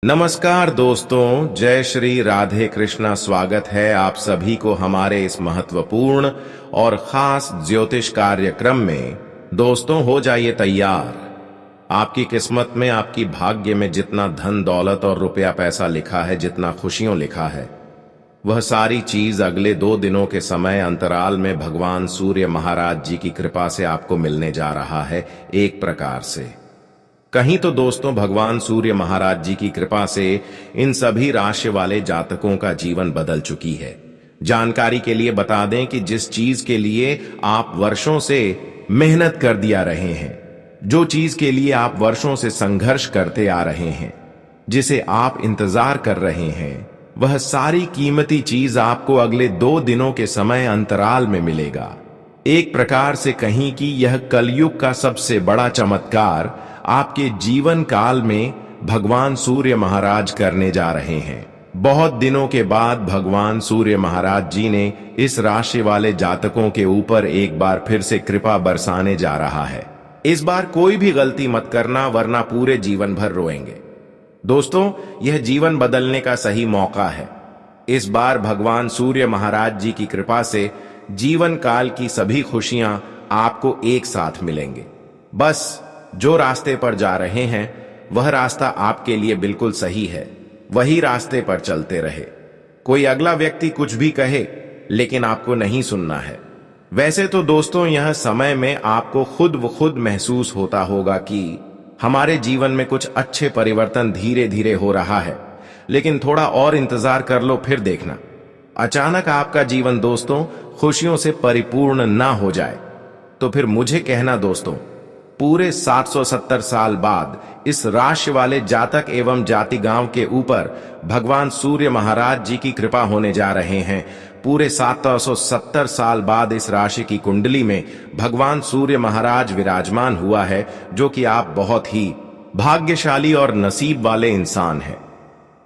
नमस्कार दोस्तों, जय श्री राधे कृष्णा। स्वागत है आप सभी को हमारे इस महत्वपूर्ण और खास ज्योतिष कार्यक्रम में। दोस्तों, हो जाइए तैयार। आपकी किस्मत में, आपकी भाग्य में जितना धन दौलत और रुपया पैसा लिखा है, जितना खुशियों लिखा है, वह सारी चीज अगले 2 दिनों के समय अंतराल में भगवान सूर्य महाराज जी की कृपा से आपको मिलने जा रहा है। एक प्रकार से कहीं तो दोस्तों, भगवान सूर्य महाराज जी की कृपा से इन सभी राशि वाले जातकों का जीवन बदल चुकी है। जानकारी के लिए बता दें कि जिस चीज के लिए आप वर्षों से मेहनत कर दिया रहे हैं, जो चीज के लिए आप वर्षों से संघर्ष करते आ रहे हैं, जिसे आप इंतजार कर रहे हैं, वह सारी कीमती चीज आपको अगले 2 दिनों के समय अंतराल में मिलेगा। एक प्रकार से कहीं कि यह कलयुग का सबसे बड़ा चमत्कार आपके जीवन काल में भगवान सूर्य महाराज करने जा रहे हैं। बहुत दिनों के बाद भगवान सूर्य महाराज जी ने इस राशि वाले जातकों के ऊपर एक बार फिर से कृपा बरसाने जा रहा है। इस बार कोई भी गलती मत करना, वरना पूरे जीवन भर रोएंगे। दोस्तों, यह जीवन बदलने का सही मौका है। इस बार भगवान सूर्य महाराज जी की कृपा से जीवन काल की सभी खुशियां आपको एक साथ मिलेंगे। बस जो रास्ते पर जा रहे हैं, वह रास्ता आपके लिए बिल्कुल सही है। वही रास्ते पर चलते रहे। कोई अगला व्यक्ति कुछ भी कहे, लेकिन आपको नहीं सुनना है। वैसे तो दोस्तों, यह समय में आपको खुद व खुद महसूस होता होगा कि हमारे जीवन में कुछ अच्छे परिवर्तन धीरे धीरे हो रहा है, लेकिन थोड़ा और इंतजार कर लो, फिर देखना अचानक आपका जीवन दोस्तों खुशियों से परिपूर्ण ना हो जाए। तो फिर मुझे कहना दोस्तों, पूरे 770 साल बाद इस राशि वाले जातक एवं जाति गांव के ऊपर भगवान सूर्य महाराज जी की कृपा होने जा रहे हैं। पूरे 770 साल बाद इस राशि की कुंडली में भगवान सूर्य महाराज विराजमान हुआ है, जो कि आप बहुत ही भाग्यशाली और नसीब वाले इंसान हैं।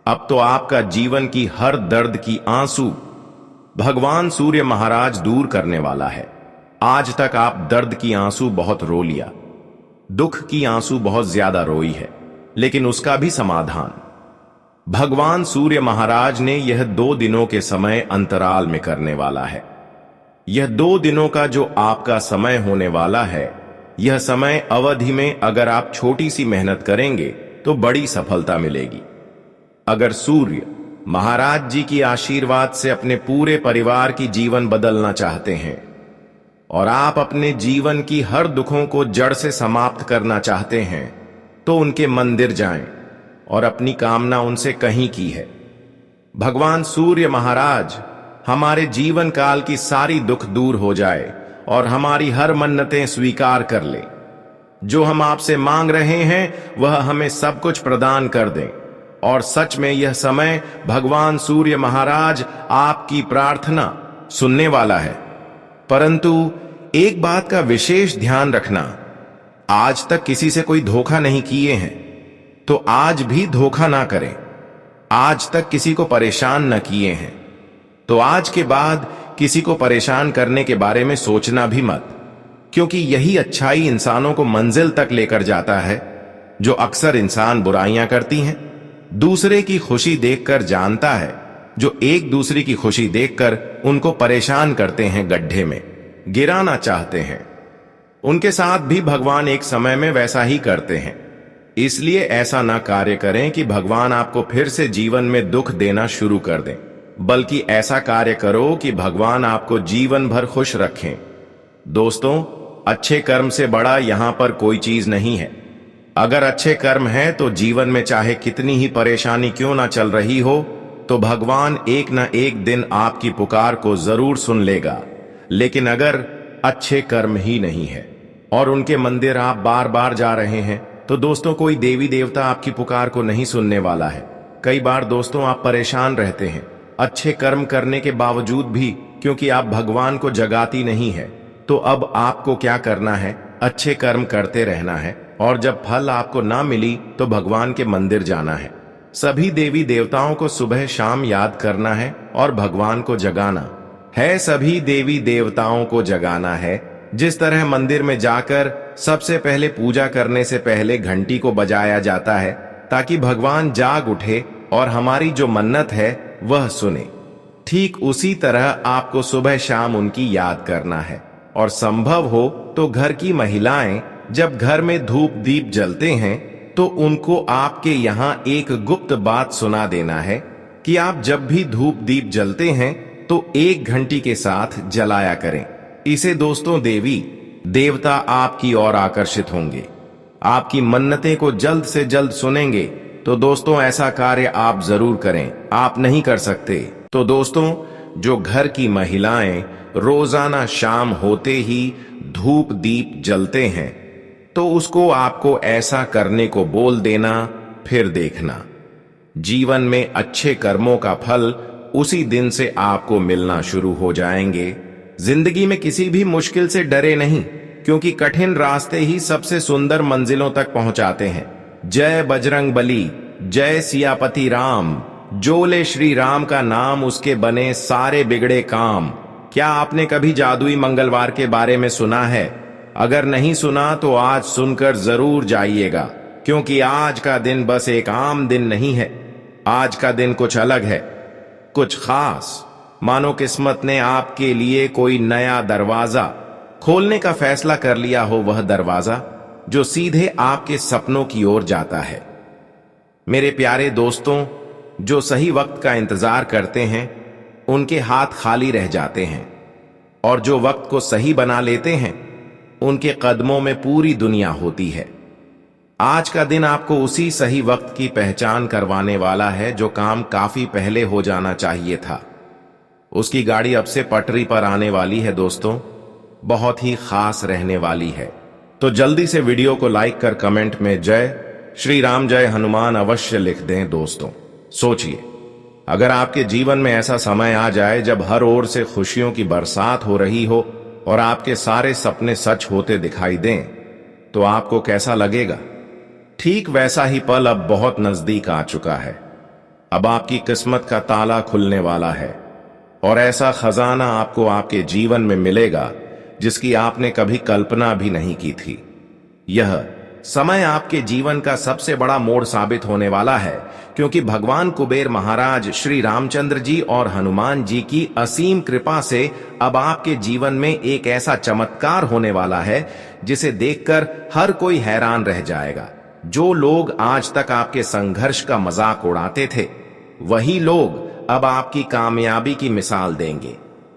अब तो आपका जीवन की हर दर्द की आंसू भगवान सूर्य महाराज दूर करने वाला है। आज तक आप दर्द की आंसू बहुत रो लिया, दुख की आंसू बहुत ज्यादा रोई है, लेकिन उसका भी समाधान भगवान सूर्य महाराज ने यह 2 दिनों के समय अंतराल में करने वाला है। यह 2 दिनों का जो आपका समय होने वाला है, यह समय अवधि में अगर आप छोटी सी मेहनत करेंगे तो बड़ी सफलता मिलेगी। अगर सूर्य महाराज जी की आशीर्वाद से अपने पूरे परिवार की जीवन बदलना चाहते हैं और आप अपने जीवन की हर दुखों को जड़ से समाप्त करना चाहते हैं, तो उनके मंदिर जाएं और अपनी कामना उनसे कहीं की है। भगवान सूर्य महाराज हमारे जीवन काल की सारी दुख दूर हो जाए और हमारी हर मन्नतें स्वीकार कर ले। जो हम आपसे मांग रहे हैं, वह हमें सब कुछ प्रदान कर दें। और सच में यह समय भगवान सूर्य महाराज आपकी प्रार्थना सुनने वाला है। परंतु एक बात का विशेष ध्यान रखना, आज तक किसी से कोई धोखा नहीं किए हैं, तो आज भी धोखा ना करें। आज तक किसी को परेशान न किए हैं, तो आज के बाद किसी को परेशान करने के बारे में सोचना भी मत, क्योंकि यही अच्छाई इंसानों को मंजिल तक लेकर जाता है। जो अक्सर इंसान बुराइयां करती हैं, दूसरे की खुशी देखकर जानता है, जो एक दूसरे की खुशी देखकर उनको परेशान करते हैं, गड्ढे में गिराना चाहते हैं, उनके साथ भी भगवान एक समय में वैसा ही करते हैं। इसलिए ऐसा ना कार्य करें कि भगवान आपको फिर से जीवन में दुख देना शुरू कर दें, बल्कि ऐसा कार्य करो कि भगवान आपको जीवन भर खुश रखें। दोस्तों, अच्छे कर्म से बड़ा यहां पर कोई चीज नहीं है। अगर अच्छे कर्म हैं, तो जीवन में चाहे कितनी ही परेशानी क्यों ना चल रही हो, तो भगवान एक ना एक दिन आपकी पुकार को जरूर सुन लेगा। लेकिन अगर अच्छे कर्म ही नहीं है और उनके मंदिर आप बार बार जा रहे हैं, तो दोस्तों कोई देवी देवता आपकी पुकार को नहीं सुनने वाला है। कई बार दोस्तों आप परेशान रहते हैं अच्छे कर्म करने के बावजूद भी, क्योंकि आप भगवान को जगाती नहीं है। तो अब आपको क्या करना है? अच्छे कर्म करते रहना है, और जब फल आपको ना मिली तो भगवान के मंदिर जाना है। सभी देवी देवताओं को सुबह शाम याद करना है और भगवान को जगाना है। सभी देवी देवताओं को जगाना है। जिस तरह मंदिर में जाकर सबसे पहले पूजा करने से पहले घंटी को बजाया जाता है, ताकि भगवान जाग उठे और हमारी जो मन्नत है वह सुने। ठीक उसी तरह आपको सुबह शाम उनकी याद करना है और संभव हो तो घर की महिलाएं जब घर में धूप दीप जलते हैं तो उनको आपके यहाँ एक गुप्त बात सुना देना है कि आप जब भी धूप दीप जलते हैं तो 1 घंटी के साथ जलाया करें। इसे दोस्तों देवी देवता आपकी ओर आकर्षित होंगे, आपकी मन्नतें को जल्द से जल्द सुनेंगे। तो दोस्तों ऐसा कार्य आप जरूर करें। आप नहीं कर सकते तो दोस्तों जो घर की महिलाएं रोजाना शाम होते ही धूप दीप जलते हैं तो उसको आपको ऐसा करने को बोल देना, फिर देखना जीवन में अच्छे कर्मों का फल उसी दिन से आपको मिलना शुरू हो जाएंगे। जिंदगी में किसी भी मुश्किल से डरे नहीं, क्योंकि कठिन रास्ते ही सबसे सुंदर मंजिलों तक पहुंचाते हैं। जय बजरंग बली, जय सियापति राम, जो ले श्री राम का नाम उसके बने सारे बिगड़े काम। क्या आपने कभी जादुई मंगलवार के बारे में सुना है? अगर नहीं सुना तो आज सुनकर जरूर जाइएगा, क्योंकि आज का दिन बस एक आम दिन नहीं है। आज का दिन कुछ अलग है, कुछ खास। मानो किस्मत ने आपके लिए कोई नया दरवाजा खोलने का फैसला कर लिया हो, वह दरवाजा जो सीधे आपके सपनों की ओर जाता है। मेरे प्यारे दोस्तों, जो सही वक्त का इंतजार करते हैं उनके हाथ खाली रह जाते हैं, और जो वक्त को सही बना लेते हैं उनके कदमों में पूरी दुनिया होती है। आज का दिन आपको उसी सही वक्त की पहचान करवाने वाला है जो काम काफी पहले हो जाना चाहिए था। उसकी गाड़ी अब से पटरी पर आने वाली है दोस्तों, बहुत ही खास रहने वाली है। तो जल्दी से वीडियो को लाइक कर कमेंट में जय श्री राम जय हनुमान अवश्य लिख दें। दोस्तों सोचिए, अगर आपके जीवन में ऐसा समय आ जाए जब हर ओर से खुशियों की बरसात हो रही हो और आपके सारे सपने सच होते दिखाई दें, तो आपको कैसा लगेगा? ठीक वैसा ही पल अब बहुत नजदीक आ चुका है। अब आपकी किस्मत का ताला खुलने वाला है और ऐसा खजाना आपको आपके जीवन में मिलेगा जिसकी आपने कभी कल्पना भी नहीं की थी। यह समय आपके जीवन का सबसे बड़ा मोड़ साबित होने वाला है, क्योंकि भगवान कुबेर महाराज श्री रामचंद्र जी और हनुमान जी की असीम कृपा से अब आपके जीवन में एक ऐसा चमत्कार होने वाला है जिसे देखकर हर कोई हैरान रह जाएगा। जो लोग आज तक आपके संघर्ष का मजाक उड़ाते थे, वही लोग अब आपकी कामयाबी की मिसाल देंगे।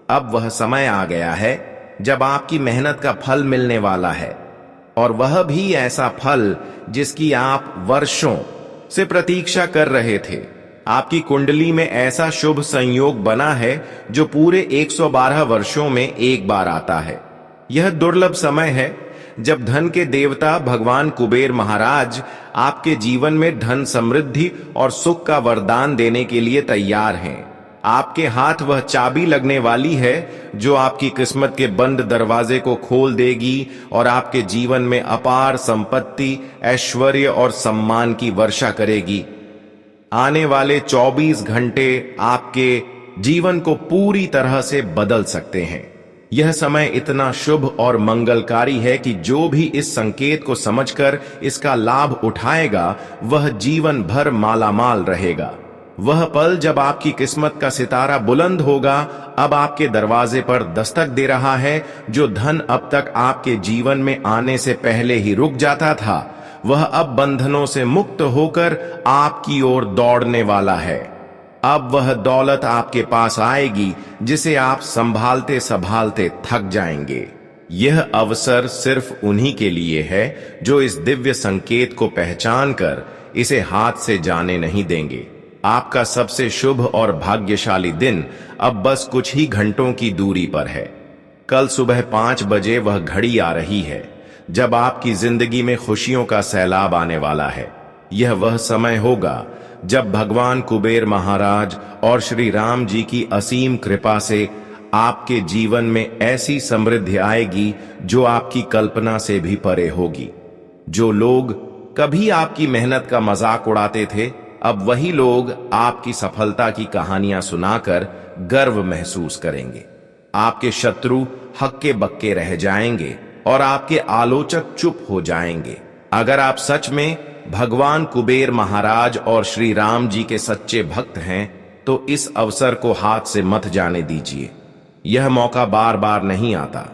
अब वह समय आ गया है जब आपकी मेहनत का फल मिलने वाला है, और वह भी ऐसा फल जिसकी आप वर्षों से प्रतीक्षा कर रहे थे। आपकी कुंडली में ऐसा शुभ संयोग बना है जो पूरे 112 वर्षों में एक बार आता है। यह दुर्लभ समय है जब धन के देवता भगवान कुबेर महाराज आपके जीवन में धन समृद्धि और सुख का वरदान देने के लिए तैयार हैं। आपके हाथ वह चाबी लगने वाली है जो आपकी किस्मत के बंद दरवाजे को खोल देगी और आपके जीवन में अपार संपत्ति, ऐश्वर्य और सम्मान की वर्षा करेगी। आने वाले 24 घंटे आपके जीवन को पूरी तरह से बदल सकते हैं। यह समय इतना शुभ और मंगलकारी है कि जो भी इस संकेत को समझकर इसका लाभ उठाएगा वह जीवन भर मालामाल रहेगा। वह पल जब आपकी किस्मत का सितारा बुलंद होगा अब आपके दरवाजे पर दस्तक दे रहा है। जो धन अब तक आपके जीवन में आने से पहले ही रुक जाता था, वह अब बंधनों से मुक्त होकर आपकी ओर दौड़ने वाला है। अब वह दौलत आपके पास आएगी जिसे आप संभालते संभालते थक जाएंगे। यह अवसर सिर्फ उन्हीं के लिए है जो इस दिव्य संकेत को पहचान कर इसे हाथ से जाने नहीं देंगे। आपका सबसे शुभ और भाग्यशाली दिन अब बस कुछ ही घंटों की दूरी पर है। कल सुबह 5 बजे वह घड़ी आ रही है जब आपकी जिंदगी में खुशियों का सैलाब आने वाला है। यह वह समय होगा जब भगवान कुबेर महाराज और श्री राम जी की असीम कृपा से आपके जीवन में ऐसी समृद्धि आएगी जो आपकी कल्पना से भी परे होगी। जो लोग कभी आपकी मेहनत का मजाक उड़ाते थे, अब वही लोग आपकी सफलता की कहानियां सुनाकर गर्व महसूस करेंगे। आपके शत्रु हक्के बक्के रह जाएंगे और आपके आलोचक चुप हो जाएंगे। अगर आप सच में भगवान कुबेर महाराज और श्री राम जी के सच्चे भक्त हैं तो इस अवसर को हाथ से मत जाने दीजिए। यह मौका बार बार नहीं आता।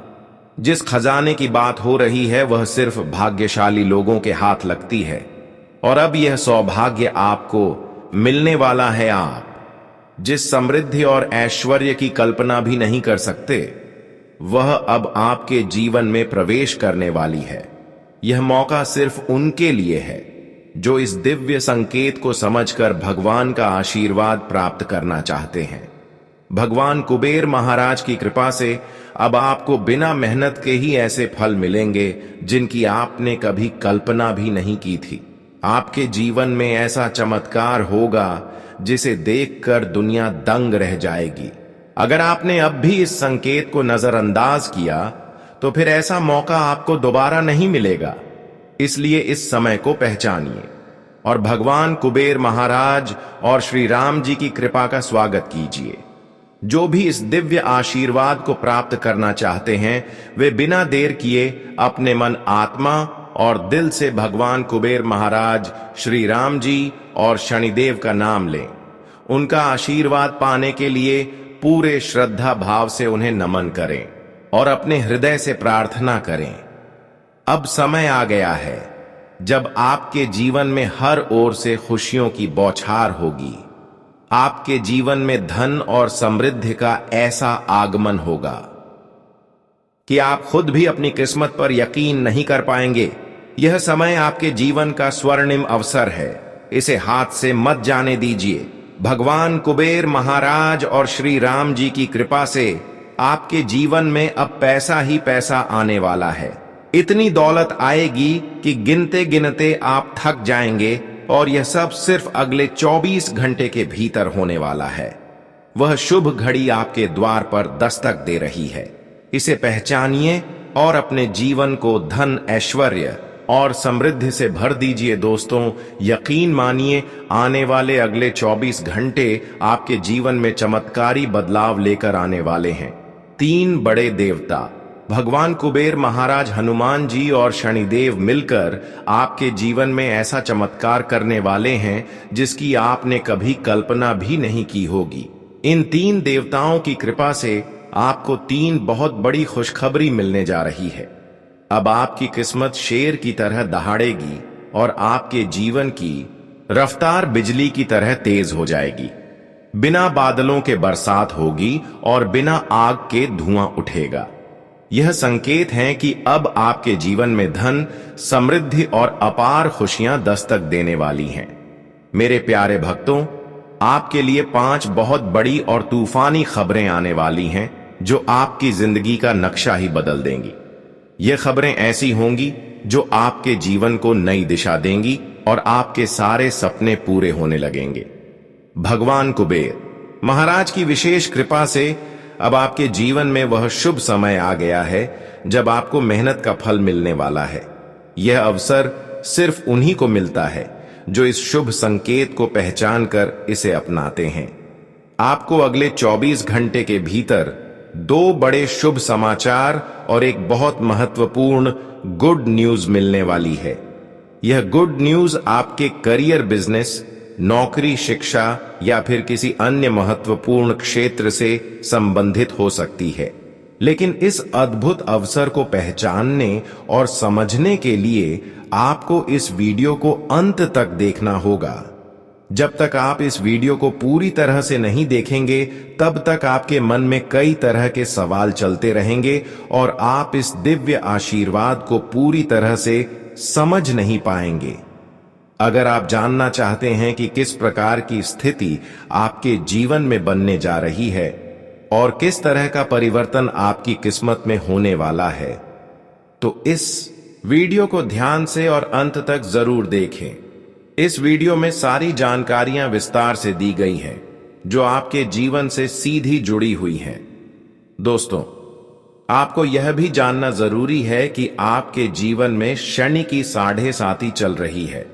जिस खजाने की बात हो रही है वह सिर्फ भाग्यशाली लोगों के हाथ लगती है, और अब यह सौभाग्य आपको मिलने वाला है। आप जिस समृद्धि और ऐश्वर्य की कल्पना भी नहीं कर सकते, वह अब आपके जीवन में प्रवेश करने वाली है। यह मौका सिर्फ उनके लिए है जो इस दिव्य संकेत को समझकर भगवान का आशीर्वाद प्राप्त करना चाहते हैं। भगवान कुबेर महाराज की कृपा से अब आपको बिना मेहनत के ही ऐसे फल मिलेंगे जिनकी आपने कभी कल्पना भी नहीं की थी। आपके जीवन में ऐसा चमत्कार होगा जिसे देखकर दुनिया दंग रह जाएगी। अगर आपने अब भी इस संकेत को नजरअंदाज किया तो फिर ऐसा मौका आपको दोबारा नहीं मिलेगा। इसलिए इस समय को पहचानिए और भगवान कुबेर महाराज और श्री राम जी की कृपा का स्वागत कीजिए। जो भी इस दिव्य आशीर्वाद को प्राप्त करना चाहते हैं वे बिना देर किए अपने मन, आत्मा और दिल से भगवान कुबेर महाराज, श्री राम जी और शनिदेव का नाम लें। उनका आशीर्वाद पाने के लिए पूरे श्रद्धा भाव से उन्हें नमन करें और अपने हृदय से प्रार्थना करें। अब समय आ गया है जब आपके जीवन में हर ओर से खुशियों की बौछार होगी। आपके जीवन में धन और समृद्धि का ऐसा आगमन होगा कि आप खुद भी अपनी किस्मत पर यकीन नहीं कर पाएंगे। यह समय आपके जीवन का स्वर्णिम अवसर है, इसे हाथ से मत जाने दीजिए। भगवान कुबेर महाराज और श्री राम जी की कृपा से आपके जीवन में अब पैसा ही पैसा आने वाला है। इतनी दौलत आएगी कि गिनते गिनते आप थक जाएंगे, और यह सब सिर्फ अगले 24 घंटे के भीतर होने वाला है। वह शुभ घड़ी आपके द्वार पर दस्तक दे रही है। इसे पहचानिए और अपने जीवन को धन, ऐश्वर्य और समृद्धि से भर दीजिए। दोस्तों, यकीन मानिए, आने वाले अगले 24 घंटे आपके जीवन में चमत्कारी बदलाव लेकर आने वाले हैं। 3 बड़े देवता भगवान कुबेर महाराज, हनुमान जी और शनिदेव मिलकर आपके जीवन में ऐसा चमत्कार करने वाले हैं जिसकी आपने कभी कल्पना भी नहीं की होगी। इन 3 देवताओं की कृपा से आपको 3 बहुत बड़ी खुशखबरी मिलने जा रही है। अब आपकी किस्मत शेर की तरह दहाड़ेगी और आपके जीवन की रफ्तार बिजली की तरह तेज हो जाएगी। बिना बादलों के बरसात होगी और बिना आग के धुआं उठेगा। यह संकेत है कि अब आपके जीवन में धन, समृद्धि और अपार खुशियां दस्तक देने वाली हैं। मेरे प्यारे भक्तों, आपके लिए 5 बहुत बड़ी और तूफानी खबरें आने वाली हैं जो आपकी जिंदगी का नक्शा ही बदल देंगी। ये खबरें ऐसी होंगी जो आपके जीवन को नई दिशा देंगी और आपके सारे सपने पूरे होने लगेंगे। भगवान कुबेर महाराज की विशेष कृपा से अब आपके जीवन में वह शुभ समय आ गया है जब आपको मेहनत का फल मिलने वाला है। यह अवसर सिर्फ उन्हीं को मिलता है जो इस शुभ संकेत को पहचान कर इसे अपनाते हैं। आपको अगले 24 घंटे के भीतर 2 बड़े शुभ समाचार और एक बहुत महत्वपूर्ण गुड न्यूज मिलने वाली है। यह गुड न्यूज आपके करियर, बिजनेस, नौकरी, शिक्षा या फिर किसी अन्य महत्वपूर्ण क्षेत्र से संबंधित हो सकती है। लेकिन इस अद्भुत अवसर को पहचानने और समझने के लिए आपको इस वीडियो को अंत तक देखना होगा। जब तक आप इस वीडियो को पूरी तरह से नहीं देखेंगे, तब तक आपके मन में कई तरह के सवाल चलते रहेंगे और आप इस दिव्य आशीर्वाद को पूरी तरह से समझ नहीं पाएंगे। अगर आप जानना चाहते हैं कि किस प्रकार की स्थिति आपके जीवन में बनने जा रही है और किस तरह का परिवर्तन आपकी किस्मत में होने वाला है, तो इस वीडियो को ध्यान से और अंत तक जरूर देखें। इस वीडियो में सारी जानकारियां विस्तार से दी गई हैं जो आपके जीवन से सीधी जुड़ी हुई हैं। दोस्तों, आपको यह भी जानना जरूरी है कि आपके जीवन में शनि की 7.5 चल रही है।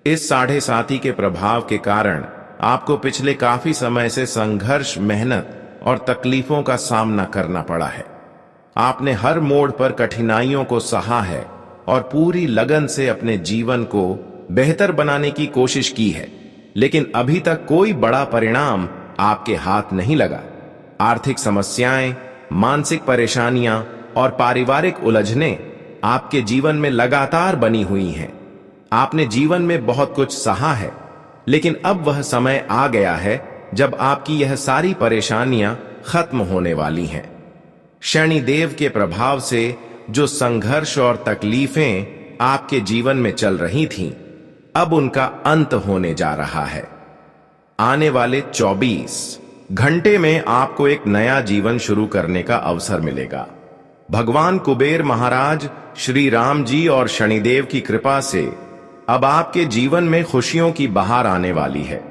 इस 7.5 के प्रभाव के कारण आपको पिछले काफी समय से संघर्ष, मेहनत और तकलीफों का सामना करना पड़ा है। आपने हर मोड़ पर कठिनाइयों को सहा है और पूरी लगन से अपने जीवन को बेहतर बनाने की कोशिश की है, लेकिन अभी तक कोई बड़ा परिणाम आपके हाथ नहीं लगा। आर्थिक समस्याएं, मानसिक परेशानियां और पारिवारिक उलझनें आपके जीवन में लगातार बनी हुई हैं। आपने जीवन में बहुत कुछ सहा है, लेकिन अब वह समय आ गया है जब आपकी यह सारी परेशानियां खत्म होने वाली हैं। शनिदेव के प्रभाव से जो संघर्ष और तकलीफें आपके जीवन में चल रही थीं, अब उनका अंत होने जा रहा है। आने वाले 24 घंटे में आपको एक नया जीवन शुरू करने का अवसर मिलेगा। भगवान कुबेर महाराज, श्री राम जी और शनिदेव की कृपा से अब आपके जीवन में खुशियों की बहार आने वाली है।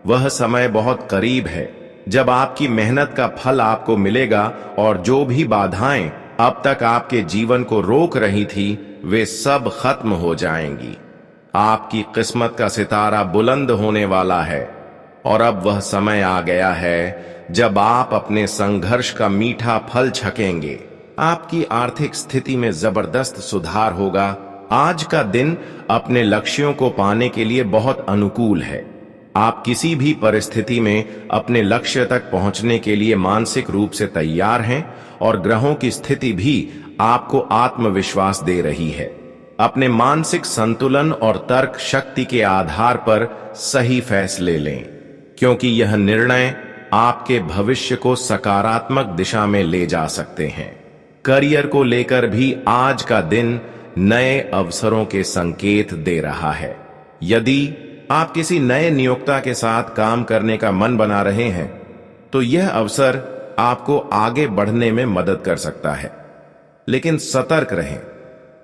वह समय बहुत करीब है जब आपकी मेहनत का फल आपको मिलेगा और जो भी बाधाएं अब तक आपके जीवन को रोक रही थी, वे सब खत्म हो जाएंगी। आपकी किस्मत का सितारा बुलंद होने वाला है और अब वह समय आ गया है जब आप अपने संघर्ष का मीठा फल छकेंगे। आपकी आर्थिक स्थिति में जबरदस्त सुधार होगा। आज का दिन अपने लक्ष्यों को पाने के लिए बहुत अनुकूल है। आप किसी भी परिस्थिति में अपने लक्ष्य तक पहुंचने के लिए मानसिक रूप से तैयार हैं और ग्रहों की स्थिति भी आपको आत्मविश्वास दे रही है। अपने मानसिक संतुलन और तर्क शक्ति के आधार पर सही फैसले लें, क्योंकि यह निर्णय आपके भविष्य को सकारात्मक दिशा में ले जा सकते हैं। करियर को लेकर भी आज का दिन नए अवसरों के संकेत दे रहा है। यदि आप किसी नए नियोक्ता के साथ काम करने का मन बना रहे हैं, तो यह अवसर आपको आगे बढ़ने में मदद कर सकता है। लेकिन सतर्क रहें,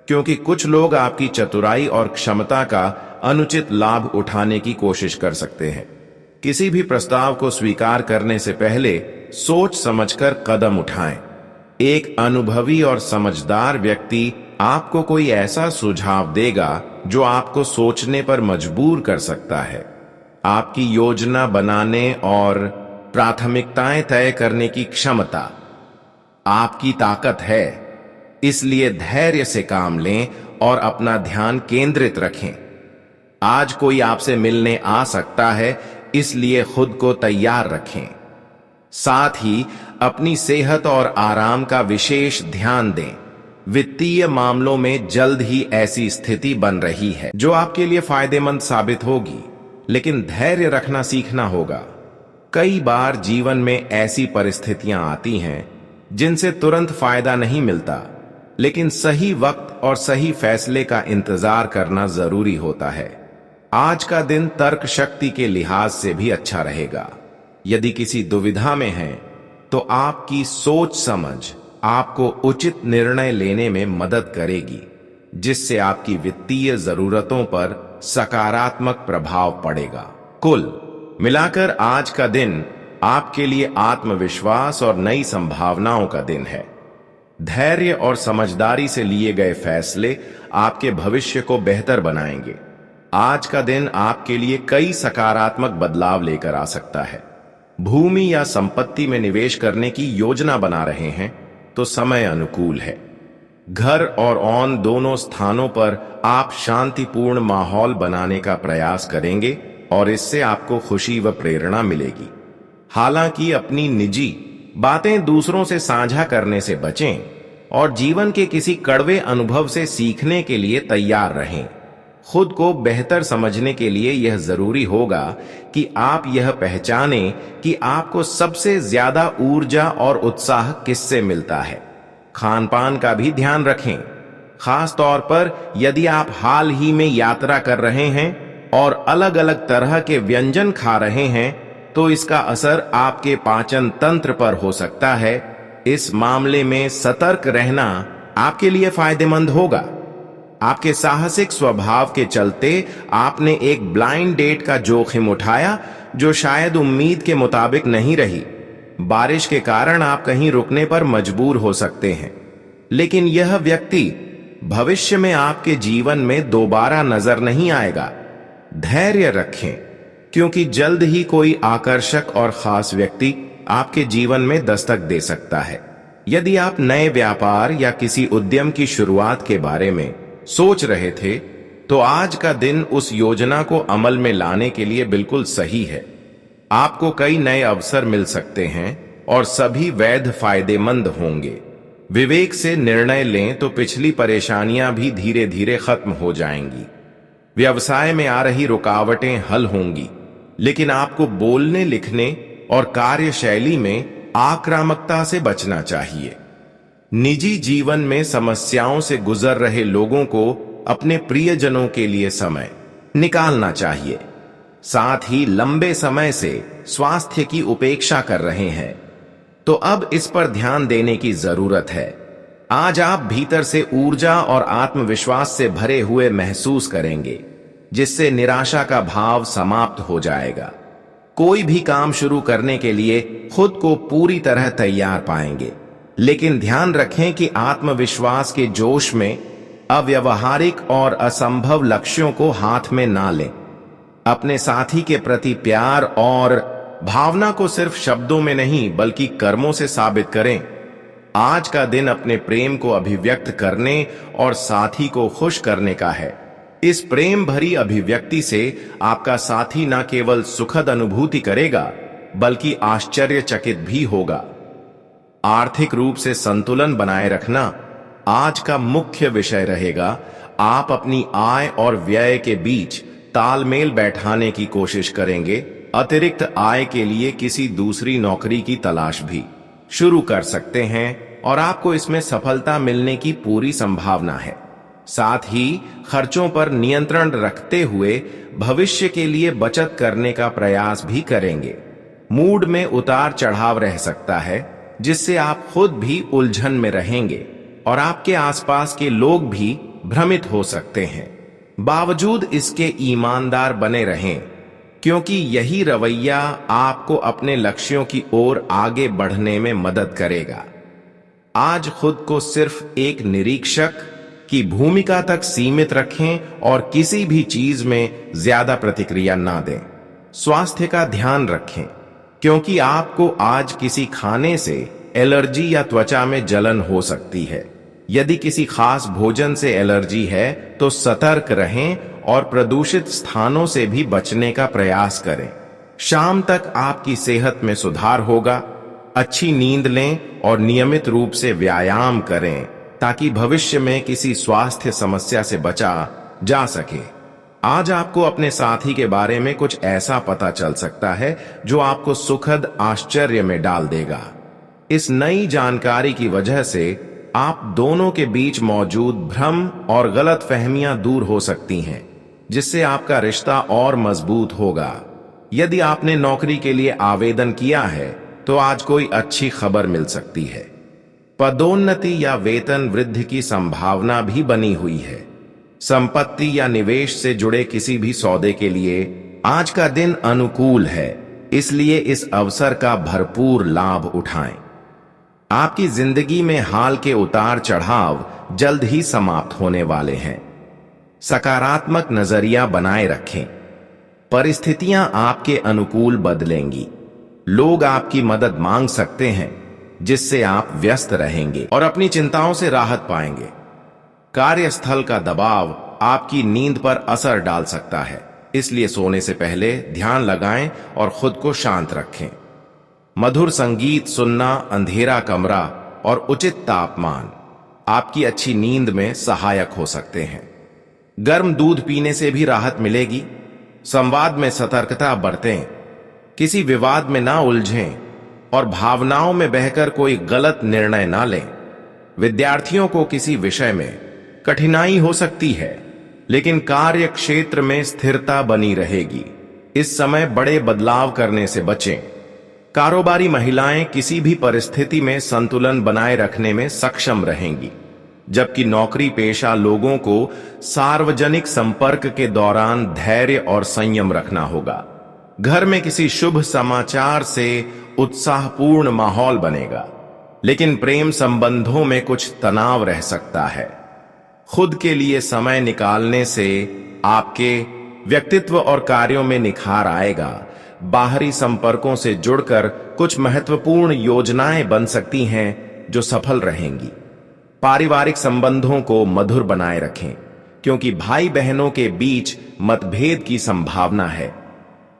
क्योंकि कुछ लोग आपकी चतुराई और क्षमता का अनुचित लाभ उठाने की कोशिश कर सकते हैं। किसी भी प्रस्ताव को स्वीकार करने से पहले सोच समझकर कदम उठाएं। एक अनुभवी और समझदार व्यक्ति आपको कोई ऐसा सुझाव देगा जो आपको सोचने पर मजबूर कर सकता है। आपकी योजना बनाने और प्राथमिकताएं तय करने की क्षमता आपकी ताकत है, इसलिए धैर्य से काम लें और अपना ध्यान केंद्रित रखें। आज कोई आपसे मिलने आ सकता है, इसलिए खुद को तैयार रखें। साथ ही अपनी सेहत और आराम का विशेष ध्यान दें। वित्तीय मामलों में जल्द ही ऐसी स्थिति बन रही है जो आपके लिए फायदेमंद साबित होगी, लेकिन धैर्य रखना सीखना होगा। कई बार जीवन में ऐसी परिस्थितियां आती हैं जिनसे तुरंत फायदा नहीं मिलता, लेकिन सही वक्त और सही फैसले का इंतजार करना जरूरी होता है। आज का दिन तर्क शक्ति के लिहाज से भी अच्छा रहेगा। यदि किसी दुविधा में हैं, तो आपकी सोच समझ आपको उचित निर्णय लेने में मदद करेगी, जिससे आपकी वित्तीय जरूरतों पर सकारात्मक प्रभाव पड़ेगा। कुल मिलाकर आज का दिन आपके लिए आत्मविश्वास और नई संभावनाओं का दिन है। धैर्य और समझदारी से लिए गए फैसले आपके भविष्य को बेहतर बनाएंगे। आज का दिन आपके लिए कई सकारात्मक बदलाव लेकर आ सकता है। भूमि या संपत्ति में निवेश करने की योजना बना रहे हैं तो समय अनुकूल है। घर और ऑन दोनों स्थानों पर आप शांतिपूर्ण माहौल बनाने का प्रयास करेंगे और इससे आपको खुशी व प्रेरणा मिलेगी। हालांकि अपनी निजी बातें दूसरों से साझा करने से बचें और जीवन के किसी कड़वे अनुभव से सीखने के लिए तैयार रहें। खुद को बेहतर समझने के लिए यह जरूरी होगा कि आप यह पहचानें कि आपको सबसे ज्यादा ऊर्जा और उत्साह किससे मिलता है। खान पान का भी ध्यान रखें, खास तौर पर यदि आप हाल ही में यात्रा कर रहे हैं और अलग अलग तरह के व्यंजन खा रहे हैं, तो इसका असर आपके पाचन तंत्र पर हो सकता है। इस मामले में सतर्क रहना आपके लिए फायदेमंद होगा। आपके साहसिक स्वभाव के चलते आपने एक ब्लाइंड डेट का जोखिम उठाया जो शायद उम्मीद के मुताबिक नहीं रही। बारिश के कारण आप कहीं रुकने पर मजबूर हो सकते हैं, लेकिन यह व्यक्ति भविष्य में आपके जीवन में दोबारा नजर नहीं आएगा। धैर्य रखें, क्योंकि जल्द ही कोई आकर्षक और खास व्यक्ति आपके जीवन में दस्तक दे सकता है। यदि आप नए व्यापार या किसी उद्यम की शुरुआत के बारे में सोच रहे थे, तो आज का दिन उस योजना को अमल में लाने के लिए बिल्कुल सही है। आपको कई नए अवसर मिल सकते हैं और सभी वैध फायदेमंद होंगे। विवेक से निर्णय लें तो पिछली परेशानियां भी धीरे धीरे खत्म हो जाएंगी। व्यवसाय में आ रही रुकावटें हल होंगी, लेकिन आपको बोलने, लिखने और कार्यशैली में आक्रामकता से बचना चाहिए। निजी जीवन में समस्याओं से गुजर रहे लोगों को अपने प्रियजनों के लिए समय निकालना चाहिए। साथ ही लंबे समय से स्वास्थ्य की उपेक्षा कर रहे हैं, तो अब इस पर ध्यान देने की जरूरत है। आज आप भीतर से ऊर्जा और आत्मविश्वास से भरे हुए महसूस करेंगे, जिससे निराशा का भाव समाप्त हो जाएगा। कोई भी काम शुरू करने के लिए खुद को पूरी तरह तैयार पाएंगे, लेकिन ध्यान रखें कि आत्मविश्वास के जोश में अव्यावहारिक और असंभव लक्ष्यों को हाथ में ना लें। अपने साथी के प्रति प्यार और भावना को सिर्फ शब्दों में नहीं बल्कि कर्मों से साबित करें। आज का दिन अपने प्रेम को अभिव्यक्त करने और साथी को खुश करने का है। इस प्रेम भरी अभिव्यक्ति से आपका साथी न केवल सुखद अनुभूति करेगा बल्कि आश्चर्यचकित भी होगा। आर्थिक रूप से संतुलन बनाए रखना आज का मुख्य विषय रहेगा। आप अपनी आय और व्यय के बीच तालमेल बैठाने की कोशिश करेंगे। अतिरिक्त आय के लिए किसी दूसरी नौकरी की तलाश भी शुरू कर सकते हैं और आपको इसमें सफलता मिलने की पूरी संभावना है। साथ ही खर्चों पर नियंत्रण रखते हुए भविष्य के लिए बचत करने का प्रयास भी करेंगे। मूड में उतार चढ़ाव रह सकता है, जिससे आप खुद भी उलझन में रहेंगे और आपके आसपास के लोग भी भ्रमित हो सकते हैं। बावजूद इसके ईमानदार बने रहें, क्योंकि यही रवैया आपको अपने लक्ष्यों की ओर आगे बढ़ने में मदद करेगा। आज खुद को सिर्फ एक निरीक्षक की भूमिका तक सीमित रखें और किसी भी चीज में ज्यादा प्रतिक्रिया ना दें। स्वास्थ्य का ध्यान रखें, क्योंकि आपको आज किसी खाने से एलर्जी या त्वचा में जलन हो सकती है। यदि किसी खास भोजन से एलर्जी है तो सतर्क रहें और प्रदूषित स्थानों से भी बचने का प्रयास करें। शाम तक आपकी सेहत में सुधार होगा। अच्छी नींद लें और नियमित रूप से व्यायाम करें ताकि भविष्य में किसी स्वास्थ्य समस्या से बचा जा सके। आज आपको अपने साथी के बारे में कुछ ऐसा पता चल सकता है जो आपको सुखद आश्चर्य में डाल देगा। इस नई जानकारी की वजह से आप दोनों के बीच मौजूद भ्रम और गलतफहमियां दूर हो सकती हैं, जिससे आपका रिश्ता और मजबूत होगा। यदि आपने नौकरी के लिए आवेदन किया है तो आज कोई अच्छी खबर मिल सकती है। पदोन्नति या वेतन वृद्धि की संभावना भी बनी हुई है। संपत्ति या निवेश से जुड़े किसी भी सौदे के लिए आज का दिन अनुकूल है, इसलिए इस अवसर का भरपूर लाभ उठाएं। आपकी जिंदगी में हाल के उतार चढ़ाव जल्द ही समाप्त होने वाले हैं। सकारात्मक नजरिया बनाए रखें। परिस्थितियां आपके अनुकूल बदलेंगी। लोग आपकी मदद मांग सकते हैं, जिससे आप व्यस्त रहेंगे और अपनी चिंताओं से राहत पाएंगे। कार्यस्थल का दबाव आपकी नींद पर असर डाल सकता है, इसलिए सोने से पहले ध्यान लगाएं और खुद को शांत रखें। मधुर संगीत सुनना, अंधेरा कमरा और उचित तापमान आपकी अच्छी नींद में सहायक हो सकते हैं। गर्म दूध पीने से भी राहत मिलेगी। संवाद में सतर्कता बरतें, किसी विवाद में ना उलझें और भावनाओं में बहकर कोई गलत निर्णय ना लें। विद्यार्थियों को किसी विषय में कठिनाई हो सकती है, लेकिन कार्य क्षेत्र में स्थिरता बनी रहेगी। इस समय बड़े बदलाव करने से बचें। कारोबारी महिलाएं किसी भी परिस्थिति में संतुलन बनाए रखने में सक्षम रहेंगी, जबकि नौकरी पेशा लोगों को सार्वजनिक संपर्क के दौरान धैर्य और संयम रखना होगा। घर में किसी शुभ समाचार से उत्साहपूर्ण माहौल बनेगा, लेकिन प्रेम संबंधों में कुछ तनाव रह सकता है। खुद के लिए समय निकालने से आपके व्यक्तित्व और कार्यों में निखार आएगा। बाहरी संपर्कों से जुड़कर कुछ महत्वपूर्ण योजनाएं बन सकती हैं जो सफल रहेंगी। पारिवारिक संबंधों को मधुर बनाए रखें, क्योंकि भाई बहनों के बीच मतभेद की संभावना है।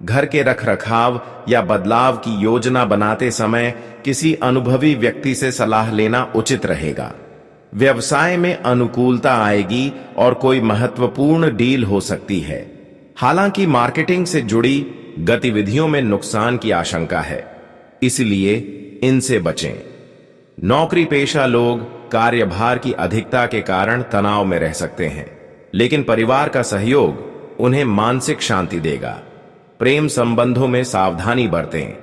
घर के रखरखाव या बदलाव की योजना बनाते समय किसी अनुभवी व्यक्ति से सलाह लेना उचित रहेगा। व्यवसाय में अनुकूलता आएगी और कोई महत्वपूर्ण डील हो सकती है। हालांकि मार्केटिंग से जुड़ी गतिविधियों में नुकसान की आशंका है, इसलिए इनसे बचें। नौकरी पेशा लोग कार्यभार की अधिकता के कारण तनाव में रह सकते हैं, लेकिन परिवार का सहयोग उन्हें मानसिक शांति देगा। प्रेम संबंधों में सावधानी बरतें।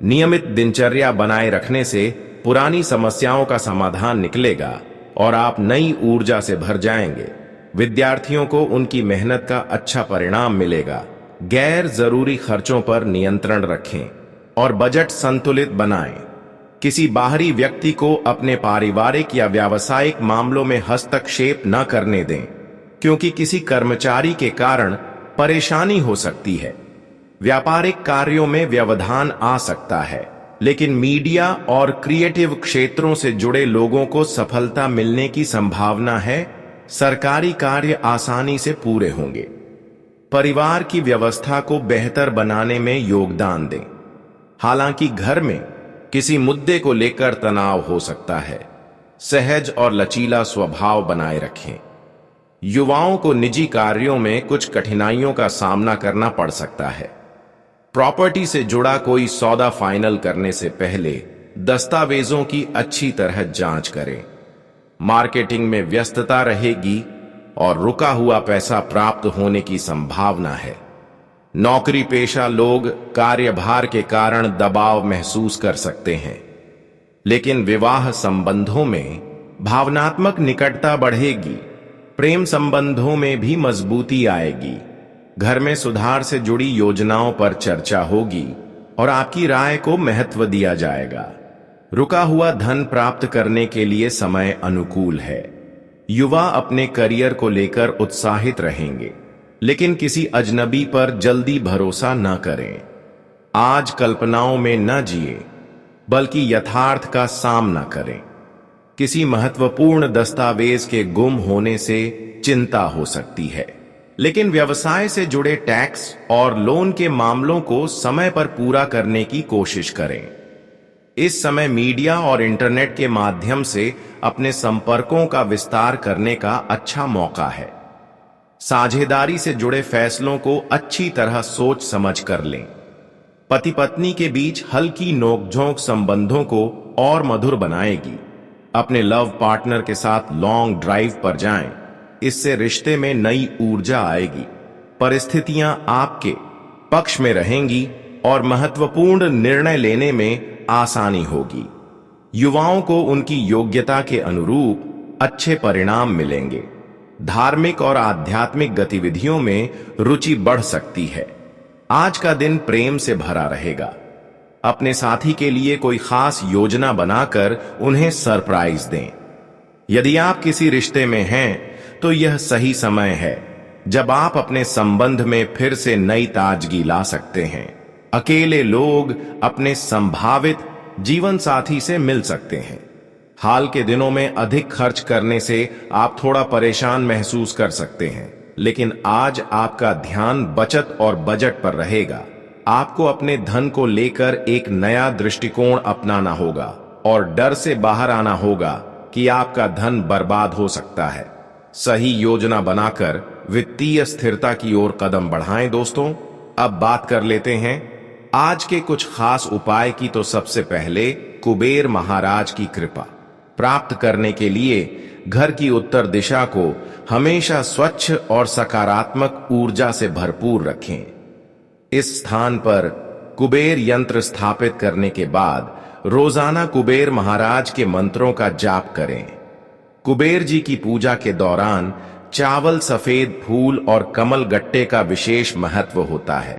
नियमित दिनचर्या बनाए रखने से पुरानी समस्याओं का समाधान निकलेगा और आप नई ऊर्जा से भर जाएंगे। विद्यार्थियों को उनकी मेहनत का अच्छा परिणाम मिलेगा। गैर जरूरी खर्चों पर नियंत्रण रखें और बजट संतुलित बनाएं। किसी बाहरी व्यक्ति को अपने पारिवारिक या व्यावसायिक मामलों में हस्तक्षेप न करने दें, क्योंकि किसी कर्मचारी के कारण परेशानी हो सकती है। व्यापारिक कार्यों में व्यवधान आ सकता है, लेकिन मीडिया और क्रिएटिव क्षेत्रों से जुड़े लोगों को सफलता मिलने की संभावना है। सरकारी कार्य आसानी से पूरे होंगे। परिवार की व्यवस्था को बेहतर बनाने में योगदान दें। हालांकि घर में किसी मुद्दे को लेकर तनाव हो सकता है। सहज और लचीला स्वभाव बनाए रखें। युवाओं को निजी कार्यों में कुछ कठिनाइयों का सामना करना पड़ सकता है। प्रॉपर्टी से जुड़ा कोई सौदा फाइनल करने से पहले दस्तावेजों की अच्छी तरह जांच करें। मार्केटिंग में व्यस्तता रहेगी और रुका हुआ पैसा प्राप्त होने की संभावना है। नौकरी पेशा लोग कार्यभार के कारण दबाव महसूस कर सकते हैं, लेकिन विवाह संबंधों में भावनात्मक निकटता बढ़ेगी। प्रेम संबंधों में भी मजबूती आएगी। घर में सुधार से जुड़ी योजनाओं पर चर्चा होगी और आपकी राय को महत्व दिया जाएगा। रुका हुआ धन प्राप्त करने के लिए समय अनुकूल है। युवा अपने करियर को लेकर उत्साहित रहेंगे, लेकिन किसी अजनबी पर जल्दी भरोसा न करें। आज कल्पनाओं में न जिए, बल्कि यथार्थ का सामना करें। किसी महत्वपूर्ण दस्तावेज के गुम होने से चिंता हो सकती है, लेकिन व्यवसाय से जुड़े टैक्स और लोन के मामलों को समय पर पूरा करने की कोशिश करें। इस समय मीडिया और इंटरनेट के माध्यम से अपने संपर्कों का विस्तार करने का अच्छा मौका है। साझेदारी से जुड़े फैसलों को अच्छी तरह सोच समझ कर लें। पति पत्नी के बीच हल्की नोकझोंक संबंधों को और मधुर बनाएगी। अपने लव पार्टनर के साथ लॉन्ग ड्राइव पर जाएं, इससे रिश्ते में नई ऊर्जा आएगी। परिस्थितियां आपके पक्ष में रहेंगी और महत्वपूर्ण निर्णय लेने में आसानी होगी। युवाओं को उनकी योग्यता के अनुरूप अच्छे परिणाम मिलेंगे। धार्मिक और आध्यात्मिक गतिविधियों में रुचि बढ़ सकती है। आज का दिन प्रेम से भरा रहेगा। अपने साथी के लिए कोई खास योजना बनाकर उन्हें सरप्राइज दें। यदि आप किसी रिश्ते में हैं, तो यह सही समय है जब आप अपने संबंध में फिर से नई ताजगी ला सकते हैं। अकेले लोग अपने संभावित जीवन साथी से मिल सकते हैं। हाल के दिनों में अधिक खर्च करने से आप थोड़ा परेशान महसूस कर सकते हैं, लेकिन आज आपका ध्यान बचत और बजट पर रहेगा। आपको अपने धन को लेकर एक नया दृष्टिकोण अपनाना होगा और डर से बाहर आना होगा कि आपका धन बर्बाद हो सकता है। सही योजना बनाकर वित्तीय स्थिरता की ओर कदम बढ़ाएं। दोस्तों, अब बात कर लेते हैं आज के कुछ खास उपाय की। तो सबसे पहले कुबेर महाराज की कृपा प्राप्त करने के लिए घर की उत्तर दिशा को हमेशा स्वच्छ और सकारात्मक ऊर्जा से भरपूर रखें। इस स्थान पर कुबेर यंत्र स्थापित करने के बाद रोजाना कुबेर महाराज के मंत्रों का जाप करें। कुबेर जी की पूजा के दौरान चावल, सफेद फूल और कमल गट्टे का विशेष महत्व होता है।